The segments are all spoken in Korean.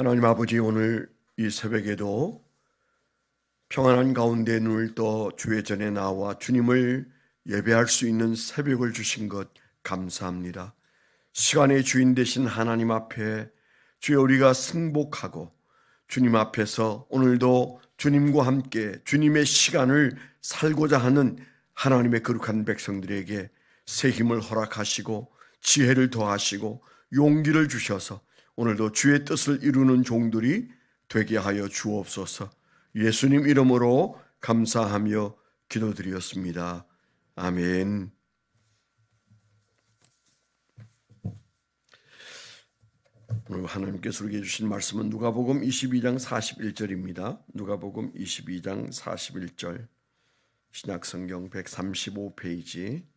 하나님 아버지, 오늘 이 새벽에도 평안한 가운데 눈을 떠 주의 전에 나와 주님을 예배할 수 있는 새벽을 주신 것 감사합니다. 시간의 주인 되신 하나님 앞에 주여 우리가 승복하고 주님 앞에서 오늘도 주님과 함께 주님의 시간을 살고자 하는 하나님의 거룩한 백성들에게 새 힘을 허락하시고 지혜를 더하시고 용기를 주셔서 오늘도 주의 뜻을 이루는 종들이 되게 하여 주옵소서. 예수님 이름으로 감사하며 기도드렸습니다. 아멘. 오늘 하나님께서 우리에게 주신 말씀은 누가복음 22장 41절입니다. 누가복음 22장 41절, 신약성경 135페이지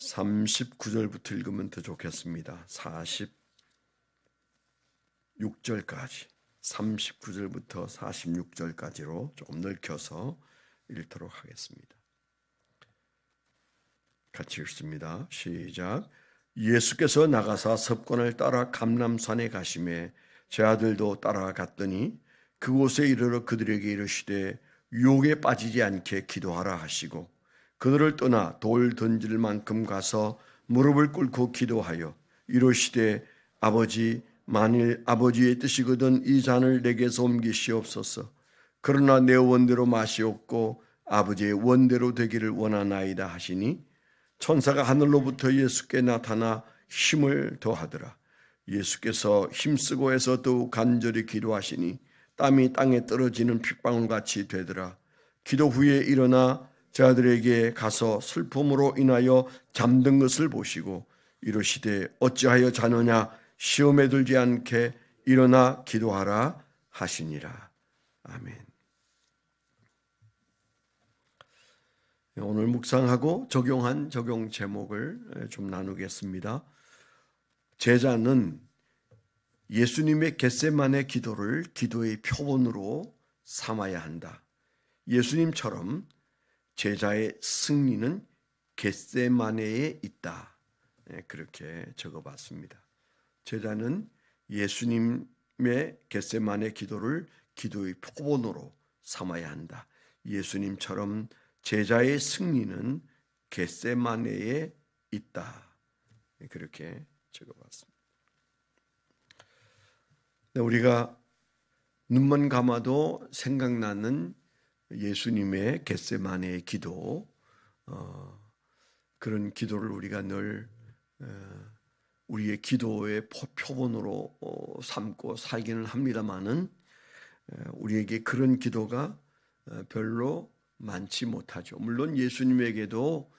39절부터 읽으면 더 좋겠습니다. 46절까지, 39절부터 46절까지로 조금 넓혀서 읽도록 하겠습니다. 같이 읽습니다. 시작. 예수께서 나가사 섭권을 따라 감람산에 가시매 제 아들도 따라갔더니 그곳에 이르러 그들에게 이르시되 유혹에 빠지지 않게 기도하라 하시고 그들을 떠나 돌 던질 만큼 가서 무릎을 꿇고 기도하여 이르시되 아버지, 만일 아버지의 뜻이거든 이 잔을 내게서 옮기시옵소서. 그러나 내 원대로 마시옵고 아버지의 원대로 되기를 원하나이다 하시니 천사가 하늘로부터 예수께 나타나 힘을 더하더라. 예수께서 힘쓰고 해서 더욱 간절히 기도하시니 땀이 땅에 떨어지는 핏방울같이 되더라. 기도 후에 일어나 제 아들에게 가서 슬픔으로 인하여 잠든 것을 보시고 이르시되 어찌하여 자느냐, 시험에 들지 않게 일어나 기도하라 하시니라. 아멘. 오늘 묵상하고 적용한 적용 제목을 좀 나누겠습니다. 제자는 예수님의 겟세마네 기도를 기도의 표본으로 삼아야 한다. 예수님처럼 제자의 승리는 겟세마네에 있다. 그렇게 적어봤습니다. 제자는 예수님의 겟세마네 기도를 기도의 표본으로 삼아야 한다. 예수님처럼 제자의 승리는 겟세마네에 있다. 그렇게 적어봤습니다. 우리가 눈만 감아도 생각나는 예수님의 겟세마네의 기도, 그런 기도를 우리가 늘 우리의 기도의 표본으로 삼고 살기는 합니다마는 우리에게 그런 기도가 별로 많지 못하죠. 물론 예수님에게도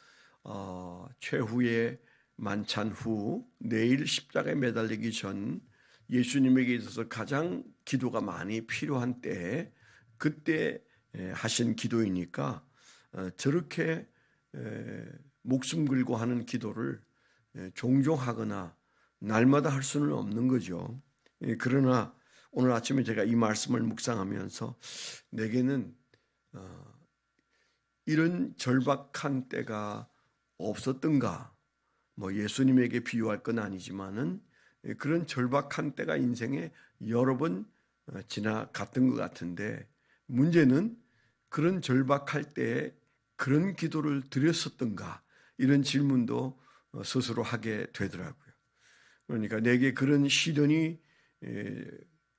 최후의 만찬 후 내일 십자가에 매달리기 전 예수님에게 있어서 가장 기도가 많이 필요한 때에 그때 하신 기도이니까 저렇게 목숨 걸고 하는 기도를 종종 하거나 날마다 할 수는 없는 거죠. 그러나 오늘 아침에 제가 이 말씀을 묵상하면서 내게는 이런 절박한 때가 없었던가, 예수님에게 비유할 건 아니지만은 그런 절박한 때가 인생에 여러 번 지나갔던 것 같은데, 문제는 그런 절박할 때에 그런 기도를 드렸었던가, 이런 질문도 스스로 하게 되더라고요. 그러니까 내게 그런 시련이,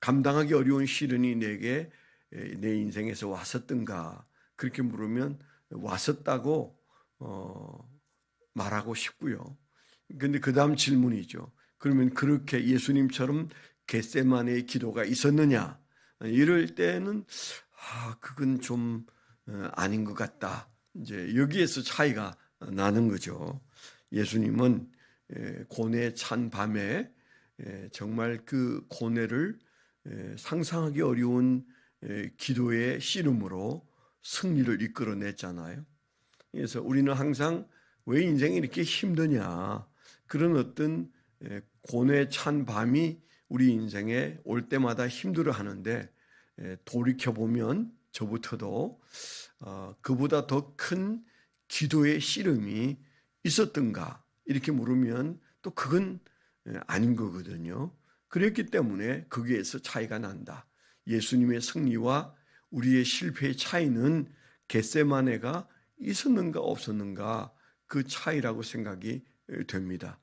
감당하기 어려운 시련이 내게 내 인생에서 왔었던가, 그렇게 물으면 왔었다고 말하고 싶고요. 그런데 그 다음 질문이죠. 그러면 그렇게 예수님처럼 겟세마네의 기도가 있었느냐? 이럴 때는 그건 좀 아닌 것 같다. 이제 여기에서 차이가 나는 거죠. 예수님은 고뇌에 찬 밤에 정말 그 고뇌를 상상하기 어려운 기도의 씨름으로 승리를 이끌어냈잖아요. 그래서 우리는 항상 왜 인생이 이렇게 힘드냐, 그런 어떤 고뇌에 찬 밤이 우리 인생에 올 때마다 힘들어하는데, 돌이켜보면 저부터도 그보다 더 큰 기도의 씨름이 있었던가 이렇게 물으면 또 그건 아닌 거거든요. 그랬기 때문에 거기에서 차이가 난다. 예수님의 승리와 우리의 실패의 차이는 겟세마네가 있었는가 없었는가 그 차이라고 생각이 됩니다.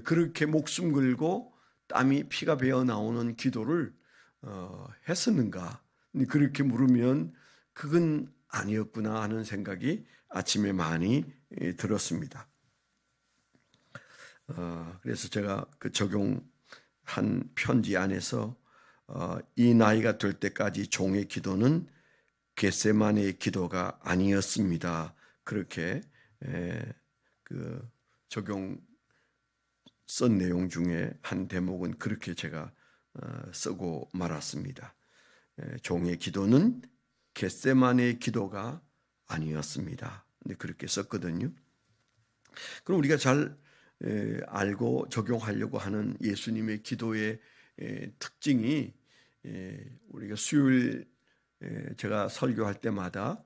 그렇게 목숨 걸고 땀이 피가 배어 나오는 기도를 했었는가? 그렇게 물으면 그건 아니었구나 하는 생각이 아침에 많이 들었습니다. 그래서 제가 그 적용한 편지 안에서 이 나이가 될 때까지 종의 기도는 겟세마네의 기도가 아니었습니다. 그렇게 그 적용 쓴 내용 중에 한 대목은 그렇게 제가 쓰고 말았습니다. 종의 기도는 겟세마네의 기도가 아니었습니다. 근데 그렇게 썼거든요. 그럼 우리가 잘 알고 적용하려고 하는 예수님의 기도의 특징이 우리가 수요일 제가 설교할 때마다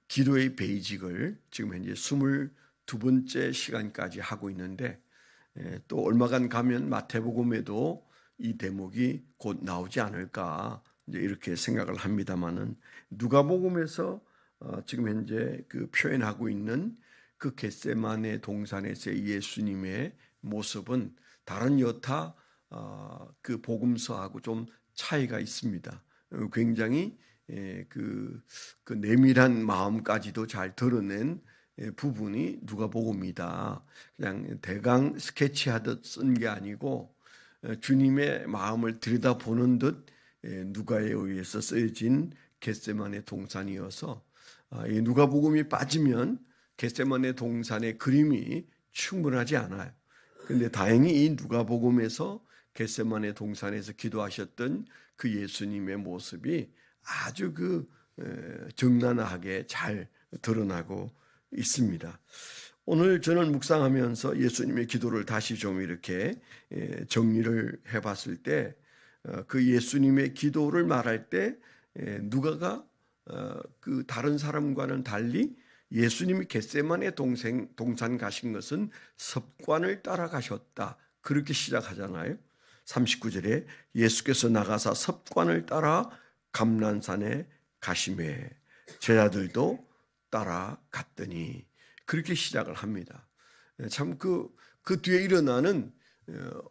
기도의 베이직을 지금 현재 22번째 시간까지 하고 있는데 또 얼마간 가면 마태복음에도 이 대목이 곧 나오지 않을까 이제 이렇게 생각을 합니다만은 누가복음에서 지금 현재 그 표현하고 있는 그 겟세마네 동산에서의 예수님의 모습은 다른 여타 그 복음서하고 좀 차이가 있습니다. 굉장히 그 내밀한 마음까지도 잘 드러낸 부분이 누가복음이다. 그냥 대강 스케치하듯 쓴 게 아니고 주님의 마음을 들여다보는 듯 누가에 의해서 쓰여진 겟세마네 동산이어서 이 누가복음이 빠지면 겟세마네 동산의 그림이 충분하지 않아요. 그런데 다행히 이 누가복음에서 겟세마네 동산에서 기도하셨던 그 예수님의 모습이 아주 그 적나라하게 잘 드러나고 있습니다. 오늘 저는 묵상하면서 예수님의 기도를 다시 좀 이렇게 정리를 해봤을 때 그 예수님의 기도를 말할 때 누가가 그 다른 사람과는 달리 예수님이 겟세마네 동산 가신 것은 습관을 따라가셨다. 그렇게 시작하잖아요. 39절에 예수께서 나가사 습관을 따라 감난산에 가시매 제자들도 따라갔더니 그렇게 시작을 합니다. 참 그 뒤에 일어나는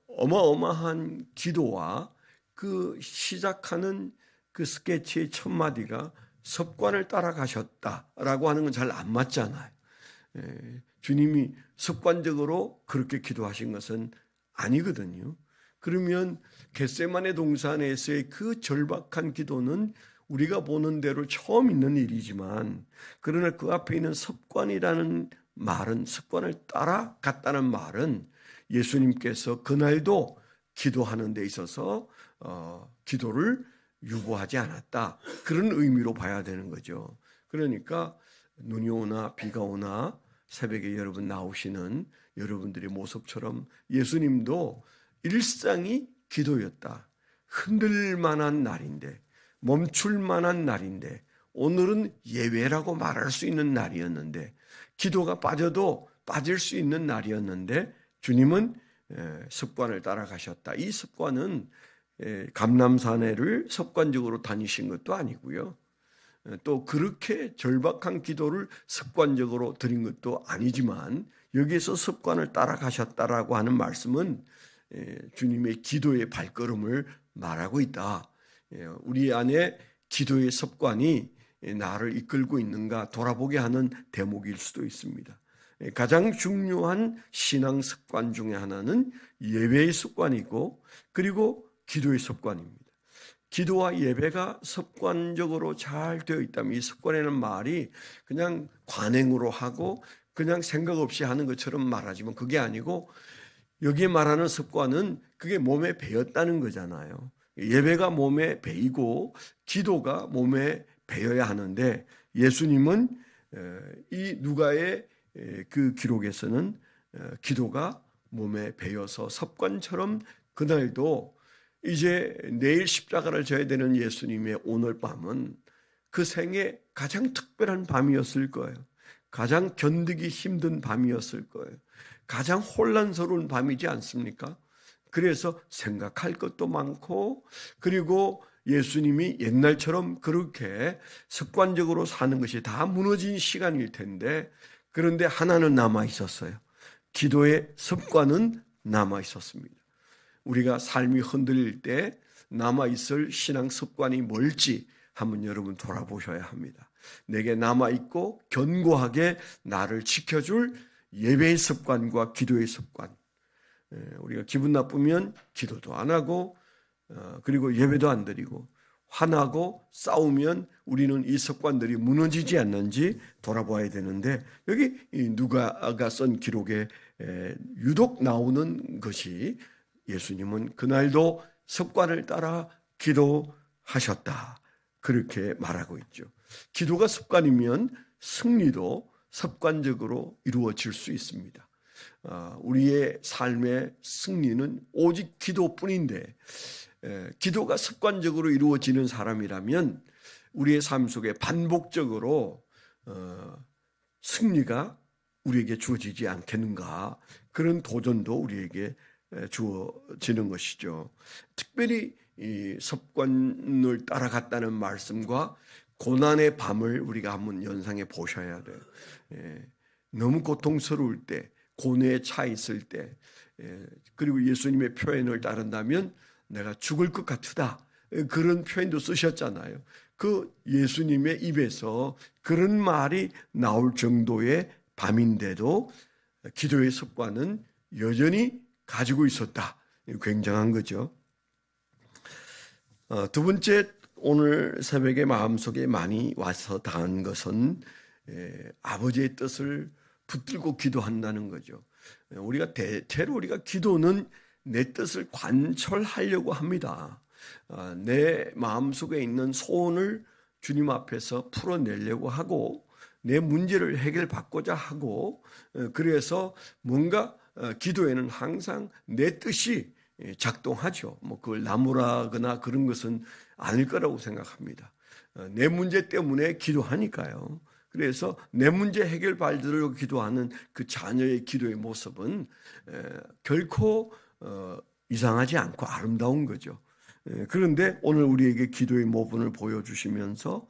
어마어마한 기도와 그 시작하는 그 스케치의 첫 마디가 습관을 따라가셨다라고 하는 건 잘 안 맞잖아요. 주님이 습관적으로 그렇게 기도하신 것은 아니거든요. 그러면 겟세마네 동산에서의 그 절박한 기도는 우리가 보는 대로 처음 있는 일이지만 그러나 그 앞에 있는 습관이라는 말은 습관을 따라갔다는 말은 예수님께서 그날도 기도하는 데 있어서 기도를 유보하지 않았다. 그런 의미로 봐야 되는 거죠. 그러니까 눈이 오나 비가 오나 새벽에 여러분 나오시는 여러분들의 모습처럼 예수님도 일상이 기도였다. 흔들 만한 날인데 멈출 만한 날인데 오늘은 예외라고 말할 수 있는 날이었는데 기도가 빠져도 빠질 수 있는 날이었는데 주님은 습관을 따라가셨다. 이 습관은 감람산에를 습관적으로 다니신 것도 아니고요. 또 그렇게 절박한 기도를 습관적으로 드린 것도 아니지만 여기에서 습관을 따라가셨다라고 하는 말씀은 주님의 기도의 발걸음을 말하고 있다. 우리 안에 기도의 습관이 나를 이끌고 있는가 돌아보게 하는 대목일 수도 있습니다. 가장 중요한 신앙 습관 중에 하나는 예배의 습관이고 그리고 기도의 습관입니다. 기도와 예배가 습관적으로 잘 되어 있다면 이 습관이라는 말이 그냥 관행으로 하고 그냥 생각 없이 하는 것처럼 말하지만 그게 아니고 여기에 말하는 습관은 그게 몸에 배었다는 거잖아요. 예배가 몸에 배이고 기도가 몸에 배어야 하는데 예수님은 이 누가의 그 기록에서는 기도가 몸에 배어서 습관처럼 그날도 이제 내일 십자가를 져야 되는 예수님의 오늘 밤은 그 생애 가장 특별한 밤이었을 거예요. 가장 견디기 힘든 밤이었을 거예요. 가장 혼란스러운 밤이지 않습니까? 그래서 생각할 것도 많고, 그리고 예수님이 옛날처럼 그렇게 습관적으로 사는 것이 다 무너진 시간일 텐데, 그런데 하나는 남아 있었어요. 기도의 습관은 남아 있었습니다. 우리가 삶이 흔들릴 때 남아 있을 신앙 습관이 뭘지 한번 여러분 돌아보셔야 합니다. 내게 남아 있고 견고하게 나를 지켜줄 예배의 습관과 기도의 습관. 우리가 기분 나쁘면 기도도 안 하고, 그리고 예배도 안 드리고, 화나고 싸우면 우리는 이 습관들이 무너지지 않는지 돌아봐야 되는데, 여기 누가가 쓴 기록에 유독 나오는 것이 예수님은 그날도 습관을 따라 기도하셨다, 그렇게 말하고 있죠. 기도가 습관이면 승리도 습관적으로 이루어질 수 있습니다. 우리의 삶의 승리는 오직 기도뿐인데, 기도가 습관적으로 이루어지는 사람이라면 우리의 삶 속에 반복적으로 승리가 우리에게 주어지지 않겠는가, 그런 도전도 우리에게 주어지는 것이죠. 특별히 이 습관을 따라갔다는 말씀과 고난의 밤을 우리가 한번 연상해 보셔야 돼요. 너무 고통스러울 때, 고뇌에 차 있을 때, 그리고 예수님의 표현을 따른다면 내가 죽을 것 같으다, 그런 표현도 쓰셨잖아요. 그 예수님의 입에서 그런 말이 나올 정도의 밤인데도 기도의 습관은 여전히 가지고 있었다. 굉장한 거죠. 두 번째, 오늘 새벽에 마음속에 많이 와서 닿은 것은 아버지의 뜻을 붙들고 기도한다는 거죠. 우리가 대체로 우리가 기도는 내 뜻을 관철하려고 합니다. 내 마음속에 있는 소원을 주님 앞에서 풀어내려고 하고, 내 문제를 해결받고자 하고, 그래서 뭔가 기도에는 항상 내 뜻이 작동하죠. 그걸 나무라거나 그런 것은 아닐 거라고 생각합니다. 내 문제 때문에 기도하니까요. 그래서 내 문제 해결받으려고 기도하는 그 자녀의 기도의 모습은 결코 이상하지 않고 아름다운 거죠. 그런데 오늘 우리에게 기도의 모분을 보여주시면서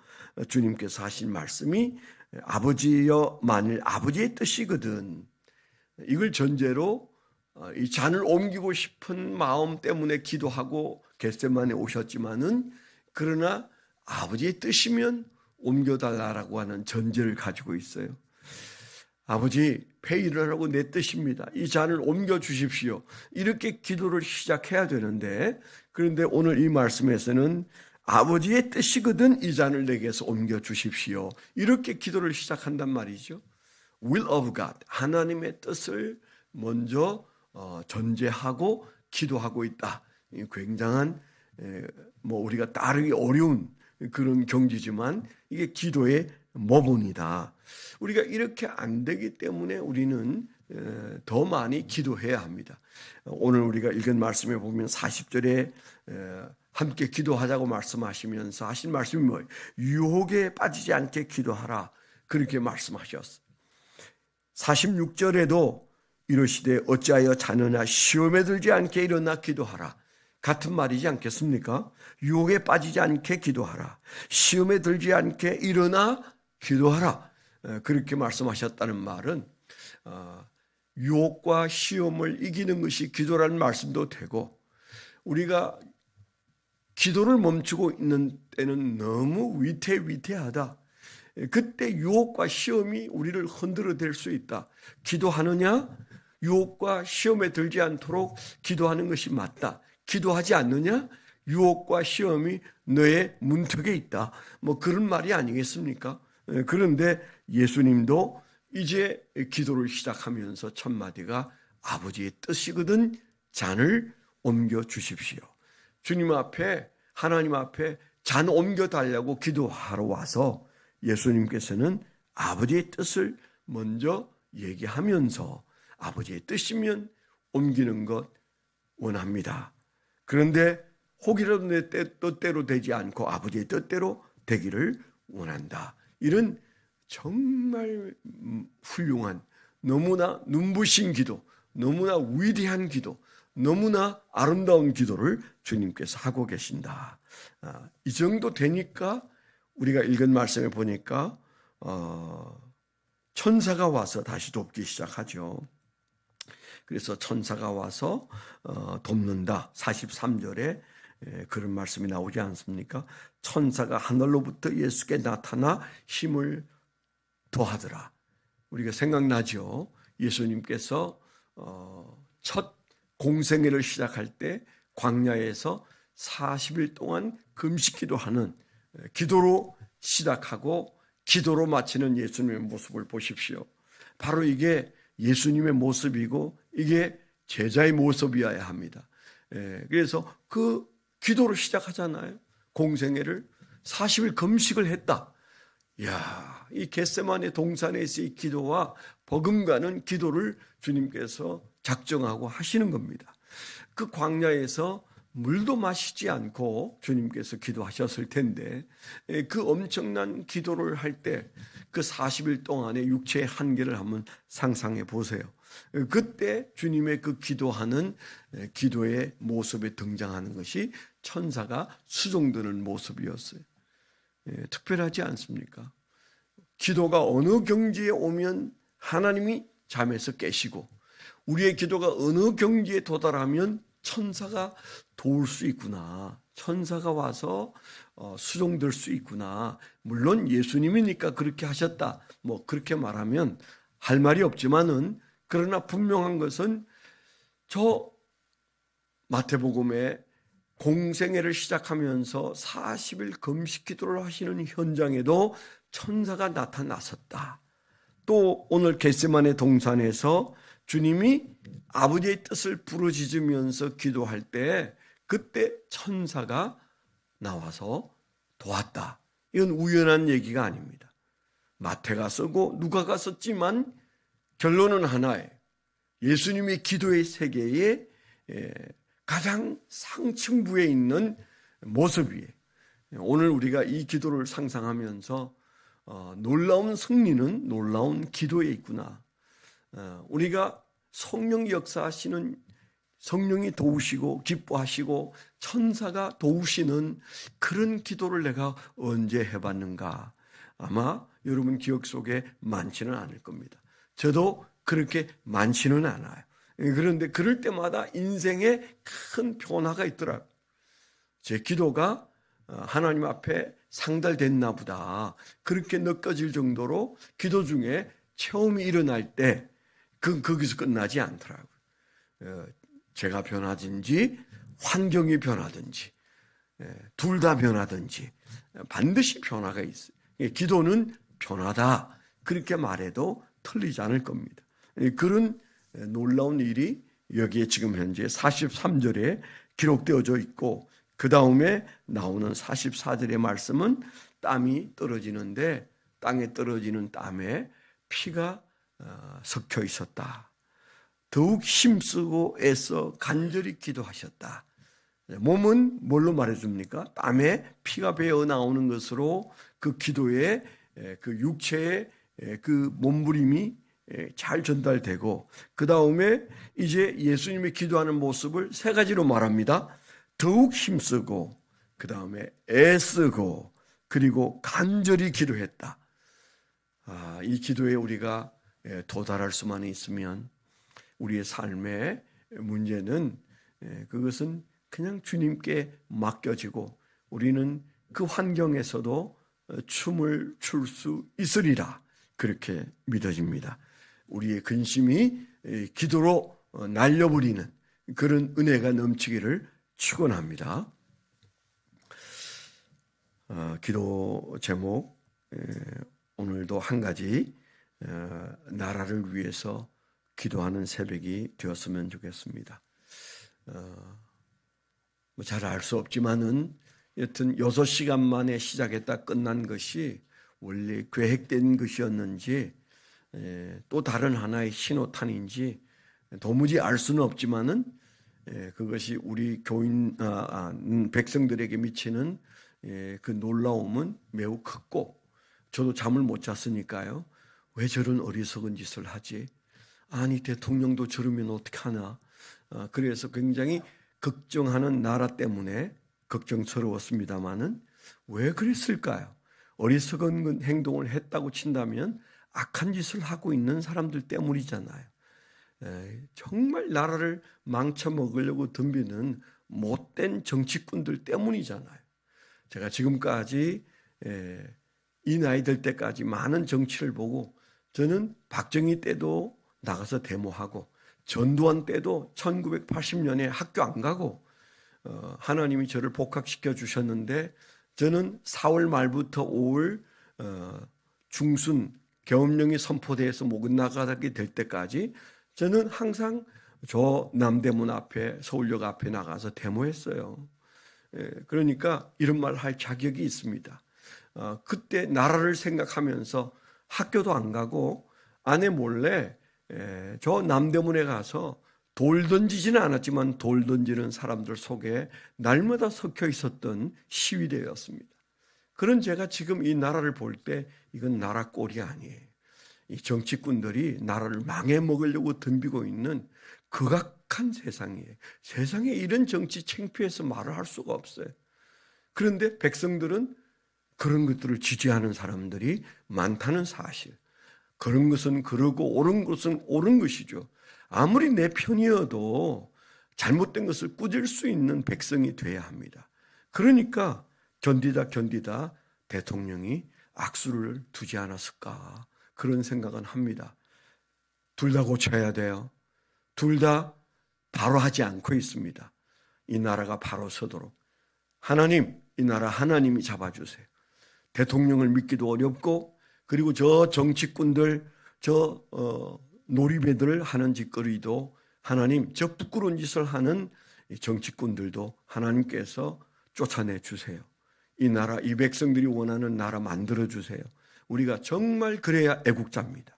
주님께서 하신 말씀이 아버지여 만일 아버지의 뜻이거든, 이걸 전제로 이 잔을 옮기고 싶은 마음 때문에 기도하고 겟세마네에 오셨지만은, 그러나 아버지의 뜻이면 옮겨달라고 하는 전제를 가지고 있어요. 아버지, 배 일어나라고 내 뜻입니다. 이 잔을 옮겨 주십시오. 이렇게 기도를 시작해야 되는데, 그런데 오늘 이 말씀에서는 아버지의 뜻이거든 이 잔을 내게서 옮겨 주십시오, 이렇게 기도를 시작한단 말이죠. Will of God, 하나님의 뜻을 먼저 전제하고 기도하고 있다. 굉장한 우리가 따르기 어려운 그런 경지지만 이게 기도의 모본이다. 우리가 이렇게 안 되기 때문에 우리는 더 많이 기도해야 합니다. 오늘 우리가 읽은 말씀에 보면 40절에 함께 기도하자고 말씀하시면서 하신 말씀이 뭐예요? 유혹에 빠지지 않게 기도하라, 그렇게 말씀하셨어요. 46절에도 이러시되 어찌하여 자느냐 시험에 들지 않게 일어나 기도하라, 같은 말이지 않겠습니까? 유혹에 빠지지 않게 기도하라, 시험에 들지 않게 일어나 기도하라, 그렇게 말씀하셨다는 말은 유혹과 시험을 이기는 것이 기도라는 말씀도 되고, 우리가 기도를 멈추고 있는 때는 너무 위태위태하다, 그때 유혹과 시험이 우리를 흔들어댈 수 있다. 기도하느냐? 유혹과 시험에 들지 않도록 기도하는 것이 맞다. 기도하지 않느냐? 유혹과 시험이 너의 문턱에 있다. 그런 말이 아니겠습니까? 그런데 예수님도 이제 기도를 시작하면서 첫 마디가 아버지의 뜻이거든 잔을 옮겨 주십시오. 주님 앞에, 하나님 앞에 잔 옮겨 달라고 기도하러 와서 예수님께서는 아버지의 뜻을 먼저 얘기하면서 아버지의 뜻이면 옮기는 것 원합니다. 그런데 혹이라도 내 뜻대로 되지 않고 아버지의 뜻대로 되기를 원한다. 이런 정말 훌륭한, 너무나 눈부신 기도, 너무나 위대한 기도, 너무나 아름다운 기도를 주님께서 하고 계신다. 이 정도 되니까 우리가 읽은 말씀을 보니까 천사가 와서 다시 돕기 시작하죠. 그래서 천사가 와서 돕는다. 43절에 그런 말씀이 나오지 않습니까? 천사가 하늘로부터 예수께 나타나 힘을 더하더라. 우리가 생각나죠. 예수님께서 첫 공생애를 시작할 때 광야에서 40일 동안 금식기도하는, 기도로 시작하고 기도로 마치는 예수님의 모습을 보십시오. 바로 이게 예수님의 모습이고 이게 제자의 모습이어야 합니다. 그래서 그 기도로 시작하잖아요. 공생애를 40일 금식을 했다. 이야, 이 겟세마네 동산에서의 기도와 버금가는 기도를 주님께서 작정하고 하시는 겁니다. 그 광야에서 물도 마시지 않고 주님께서 기도하셨을 텐데 그 엄청난 기도를 할 때 그 40일 동안의 육체의 한계를 한번 상상해 보세요. 그때 주님의 그 기도하는 기도의 모습에 등장하는 것이 천사가 수종드는 모습이었어요. 특별하지 않습니까? 기도가 어느 경지에 오면 하나님이 잠에서 깨시고 우리의 기도가 어느 경지에 도달하면 천사가 도울 수 있구나. 천사가 와서 수종될 수 있구나. 물론 예수님이니까 그렇게 하셨다. 뭐 그렇게 말하면 할 말이 없지만은 그러나 분명한 것은 저 마태복음에 공생애를 시작하면서 40일 금식 기도를 하시는 현장에도 천사가 나타났었다. 또 오늘 겟세마네 동산에서 주님이 아버지의 뜻을 부르짖으면서 기도할 때 그때 천사가 나와서 도왔다. 이건 우연한 얘기가 아닙니다. 마태가 쓰고 누가가 썼지만 결론은 하나예요. 예수님의 기도의 세계에 가장 상층부에 있는 모습이에요. 오늘 우리가 이 기도를 상상하면서 놀라운 승리는 놀라운 기도에 있구나. 우리가 성령 역사하시는, 성령이 도우시고 기뻐하시고 천사가 도우시는 그런 기도를 내가 언제 해봤는가. 아마 여러분 기억 속에 많지는 않을 겁니다. 저도 그렇게 많지는 않아요. 그런데 그럴 때마다 인생에 큰 변화가 있더라고요. 제 기도가 하나님 앞에 상달됐나 보다. 그렇게 느껴질 정도로 기도 중에 체험이 일어날 때 거기서 끝나지 않더라고요. 제가 변하든지 환경이 변하든지 둘 다 변하든지 반드시 변화가 있어요. 기도는 변하다. 그렇게 말해도 틀리지 않을 겁니다. 그런 놀라운 일이 여기에 지금 현재 43절에 기록되어져 있고 그 다음에 나오는 44절의 말씀은 땀이 떨어지는데 땅에 떨어지는 땀에 피가 섞여 있었다. 더욱 힘쓰고 애써 간절히 기도하셨다. 몸은 뭘로 말해줍니까? 땀에 피가 배어 나오는 것으로 그 기도의 그 육체의 그 몸부림이 잘 전달되고 그 다음에 이제 예수님이 기도하는 모습을 세 가지로 말합니다. 더욱 힘쓰고 그 다음에 애쓰고 그리고 간절히 기도했다. 이 기도에 우리가 도달할 수만 있으면 우리의 삶의 문제는 그것은 그냥 주님께 맡겨지고 우리는 그 환경에서도 춤을 출 수 있으리라 그렇게 믿어집니다. 우리의 근심이 기도로 날려버리는 그런 은혜가 넘치기를 축원합니다. 기도 제목 오늘도 한 가지 나라를 위해서 기도하는 새벽이 되었으면 좋겠습니다. 잘 알 수 없지만은 여튼 6시간 만에 시작했다 끝난 것이 원래 계획된 것이었는지 또 다른 하나의 신호탄인지 도무지 알 수는 없지만은 그것이 우리 교인 백성들에게 미치는 그 놀라움은 매우 컸고 저도 잠을 못 잤으니까요. 왜 저런 어리석은 짓을 하지? 아니 대통령도 저러면 어떡하나. 그래서 굉장히 걱정하는 나라 때문에 걱정스러웠습니다마는 왜 그랬을까요? 어리석은 행동을 했다고 친다면 악한 짓을 하고 있는 사람들 때문이잖아요. 정말 나라를 망쳐먹으려고 덤비는 못된 정치꾼들 때문이잖아요. 제가 지금까지 이 나이 될 때까지 많은 정치를 보고 저는 박정희 때도 나가서 데모하고 전두환 때도 1980년에 학교 안 가고 하나님이 저를 복학시켜 주셨는데 저는 4월 말부터 5월 중순 계엄령이 선포돼서 못 나가게 될 때까지 저는 항상 저 남대문 앞에 서울역 앞에 나가서 데모했어요. 그러니까 이런 말 할 자격이 있습니다. 그때 나라를 생각하면서 학교도 안 가고 아내 몰래 저 남대문에 가서 돌 던지지는 않았지만 돌 던지는 사람들 속에 날마다 섞여 있었던 시위대였습니다. 그런 제가 지금 이 나라를 볼 때 이건 나라 꼴이 아니에요. 이 정치꾼들이 나라를 망해 먹으려고 덤비고 있는 극악한 세상이에요. 세상에 이런 정치 창피해서 말을 할 수가 없어요. 그런데 백성들은 그런 것들을 지지하는 사람들이 많다는 사실. 그런 것은 그러고 옳은 것은 옳은 것이죠. 아무리 내 편이어도 잘못된 것을 꾸질 수 있는 백성이 돼야 합니다. 그러니까 견디다 대통령이 악수를 두지 않았을까 그런 생각은 합니다. 둘 다 고쳐야 돼요. 둘 다 바로 하지 않고 있습니다. 이 나라가 바로 서도록 하나님, 이 나라 하나님이 잡아주세요. 대통령을 믿기도 어렵고 그리고 저 정치꾼들 저 놀이배들 하는 짓거리도 하나님 저 부끄러운 짓을 하는 정치꾼들도 하나님께서 쫓아내 주세요. 이 나라 이 백성들이 원하는 나라 만들어 주세요. 우리가 정말 그래야 애국자입니다.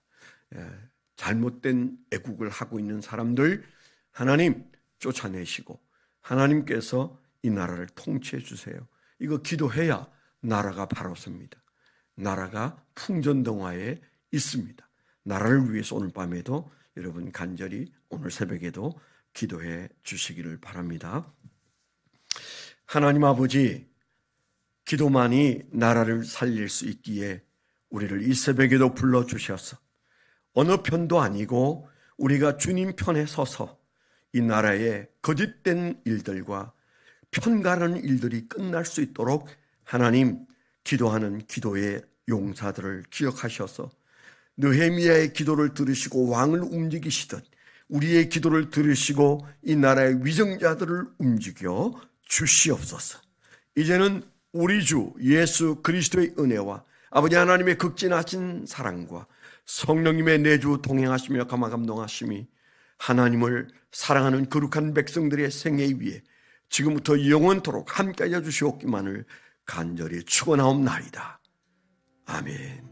잘못된 애국을 하고 있는 사람들 하나님 쫓아내시고 하나님께서 이 나라를 통치해 주세요. 이거 기도해야 나라가 바로 섭니다. 나라가 풍전등화에 있습니다. 나라를 위해서 오늘 밤에도 여러분 간절히 오늘 새벽에도 기도해 주시기를 바랍니다. 하나님 아버지, 기도만이 나라를 살릴 수 있기에 우리를 이 새벽에도 불러주셔서 어느 편도 아니고 우리가 주님 편에 서서 이 나라의 거짓된 일들과 편가르는 일들이 끝날 수 있도록 하나님 기도하는 기도의 용사들을 기억하셔서 느헤미야의 기도를 들으시고 왕을 움직이시듯 우리의 기도를 들으시고 이 나라의 위정자들을 움직여 주시옵소서. 이제는 우리 주 예수 그리스도의 은혜와 아버지 하나님의 극진하신 사랑과 성령님의 내주 동행하시며 감화감동하심이 하나님을 사랑하는 거룩한 백성들의 생애 위에 지금부터 영원토록 함께하여 주시옵기만을 간절히 축원하옵나이다. 아멘.